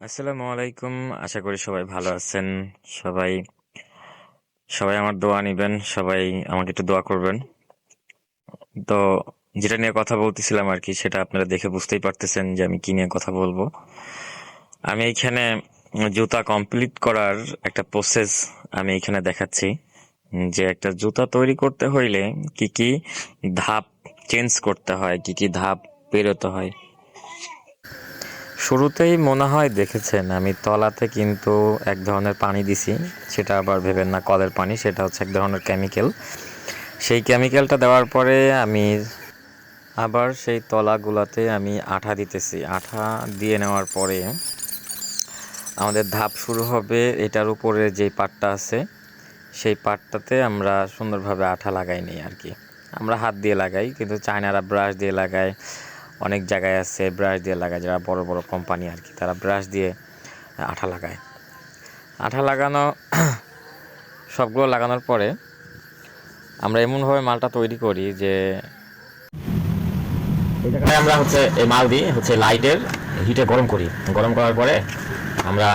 আসসালামু আলাইকুম। আশা করি সবাই ভালো আছেন। সবাই সবাই আমার দোয়া নিবেন, সবাই আমাকে একটু দোয়া করবেন। তো যেটা নিয়ে কথা বলতেছিলাম আর কি, সেটা আপনারা দেখে বুঝতেই পারতেছেন যে আমি কি নিয়ে কথা বলবো। আমি এইখানে জুতা কমপ্লিট করার একটা প্রসেস আমি এখানে দেখাচ্ছি। যে একটা জুতা তৈরি করতে হইলে কি কি ধাপ চেঞ্জ করতে হয়, কি কি ধাপ পেরোতে হয়। শুরুতেই মনে হয় দেখেছেন আমি তলাতে কিন্তু এক ধরনের পানি দিছি। সেটা আবার ভেবেন না কলের পানি, সেটা হচ্ছে এক ধরনের কেমিক্যাল। সেই কেমিক্যালটা দেওয়ার পরে আমি আবার সেই তলাগুলাতে আমি আঠা দিতেছি। আঠা দিয়ে নেওয়ার পরে আমাদের ধাপ শুরু হবে। এটার উপরে যে পাটটা আছে সেই পাটটাতে আমরা সুন্দরভাবে আঠা লাগাই নিই আর কি। আমরা হাত দিয়ে লাগাই, কিন্তু চায়নারা ব্রাশ দিয়ে লাগায়। অনেক জায়গায় আছে ব্রাশ দিয়ে লাগায়, যারা বড় বড় কোম্পানি আর কি, তারা ব্রাশ দিয়ে আঠা লাগায়। আঠা লাগানো সবগুলো লাগানোর পরে আমরা এমনভাবে মালটা তৈরি করি যে এই জায়গায় আমরা হচ্ছে এই মাল দিয়ে হচ্ছে লাইটের হিটে গরম করি। গরম করার পরে আমরা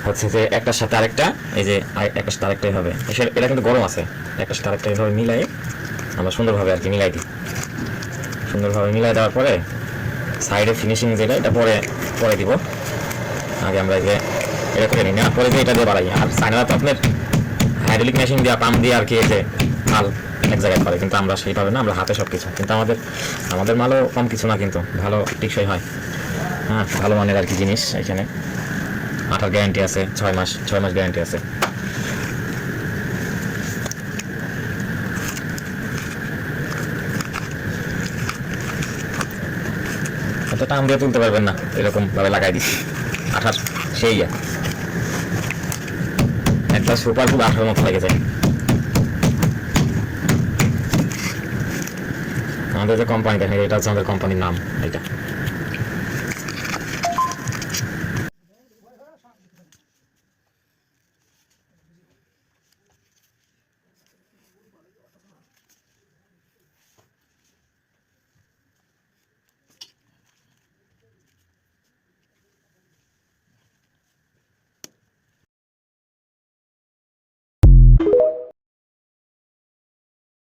হচ্ছে যে একটার সাথে আরেকটা, এই যে একটার সাথে আরেকটাই হবে, এটা কিন্তু গরম আছে, একটার সাথে আরেকটা এইভাবে মিলাই আমরা সুন্দরভাবে আর কি মিলাই দিই। সুন্দরভাবে মিলাই দেওয়ার পরে সাইডে ফিনিশিং যেটা, এটা পরে পরে দিব। আগে আমরা এই যে এটা করে নিই, নেওয়ার পরে যে এটা দিয়ে বাড়াই। আর চায়নারা তো আপনার হাইড্রোলিক মেশিন দিয়ে পাম্প দিয়ে আর কি এই যে মাল এক জায়গায় করে, কিন্তু আমরা সেইভাবে না, আমরা হাতে সব কিছু। কিন্তু আমাদের আমাদের মালও কম কিছু না, কিন্তু ভালো টেকসই হয়। হ্যাঁ, ভালো মানের আর কি জিনিস। এখানে আঠার গ্যারান্টি আছে, 6 মাস, 6 মাস গ্যারান্টি আছে। এটা টান দিয়ে তুলতে পারবেন না, এরকম ভাবে লাগাই দিচ্ছি আঠার। সেই একটা সুপার খুব আঠার মতো লেগে যায়। আমাদের যে কোম্পানি দেখেন, এটা হচ্ছে আমাদের কোম্পানির নাম। এটা